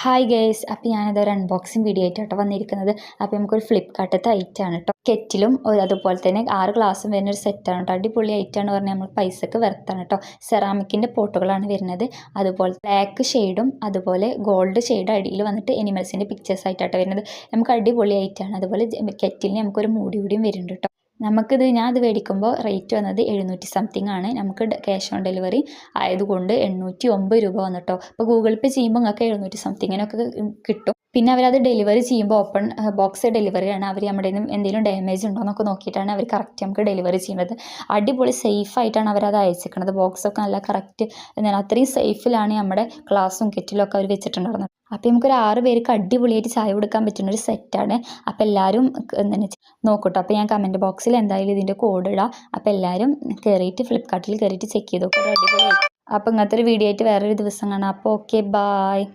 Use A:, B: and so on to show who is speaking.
A: Hi guys, അപ്പോൾ ഞാനിതൊരു unboxing video ആയിട്ടാണ് വന്നിരിക്കുന്നത്. അപ്പോൾ നമുക്കൊരു ഫ്ലിപ്കാർട്ടത്തെ ഐറ്റാണ് കേട്ടോ. കെറ്റിലും അതുപോലെ തന്നെ 6 ഗ്ലാസും വരുന്ന ഒരു സെറ്റാണ് കേട്ടോ. അടിപൊളി ഐറ്റാണ് പറഞ്ഞാൽ നമ്മൾ പൈസക്ക് വെർത്താണ് കേട്ടോ. സെറാമിക്കിൻ്റെ പോട്ടുകളാണ് വരുന്നത്. അതുപോലെ ബ്ലാക്ക് ഷെയ്ഡും അതുപോലെ ഗോൾഡ് ഷെയ്ഡ് അടിയിൽ വന്നിട്ട് എനിമൽസിൻ്റെ പിക്ചേഴ്സ് ആയിട്ടാണ് വരുന്നത്. നമുക്ക് അടിപൊളി ഐറ്റാണ്. അതുപോലെ കെറ്റിലിന് നമുക്കൊരു മൂടി കൂടിയും വരുന്നുണ്ട് കേട്ടോ. ഞാനത് മേടിക്കുമ്പോൾ റേറ്റ് വന്നത് 700 സംതിങ് ആണ്. നമുക്ക് ക്യാഷ് ഓൺ ഡെലിവറി ആയതുകൊണ്ട് 809 രൂപ വന്നിട്ടോ. അപ്പോൾ ഗൂഗിൾ പേ ചെയ്യുമ്പോൾ നിങ്ങൾക്ക് 700 സംതിങ്ങിനൊക്കെ കിട്ടും. പിന്നെ അവരത് ഡെലിവറി ചെയ്യുമ്പോൾ ഓപ്പൺ ബോക്സ് ഡെലിവറിയാണ്. അവർ നമ്മുടെ എന്തെങ്കിലും ഡാമേജ് ഉണ്ടോ എന്നൊക്കെ നോക്കിയിട്ടാണ് അവർ കറക്റ്റ് നമുക്ക് ഡെലിവറി ചെയ്യുന്നത്. അടിപൊളി സേഫായിട്ടാണ് അവരത് അയച്ചിരിക്കുന്നത്. ബോക്സൊക്കെ നല്ല കറക്റ്റ് എന്താണ് അത്രയും സേഫിലാണ് നമ്മുടെ ഗ്ലാസും കെറ്റിലും ഒക്കെ അവർ വെച്ചിട്ടുണ്ടായിരുന്നത്. അപ്പോൾ നമുക്കൊരു 6 പേർക്ക് അടിപൊളിയായിട്ട് ചായ കൊടുക്കാൻ പറ്റുന്ന ഒരു സെറ്റാണ്. അപ്പോൾ എല്ലാവരും എന്താണ് നോക്കൂട്ടോ. അപ്പോൾ ഞാൻ കമൻറ്റ് ബോക്സിൽ എന്തായാലും ഇതിൻ്റെ കോഡ് ഇടാം. അപ്പോൾ എല്ലാവരും കയറിയിട്ട് ഫ്ലിപ്കാർട്ടിൽ കയറിയിട്ട് ചെക്ക് ചെയ്ത് നോക്കുക. അടിപൊളിയായിട്ട്. അപ്പോൾ ഇങ്ങനത്തെ ഒരു വീഡിയോ ആയിട്ട് വേറൊരു ദിവസം കാണാം. അപ്പോൾ ഓക്കെ, ബായ്.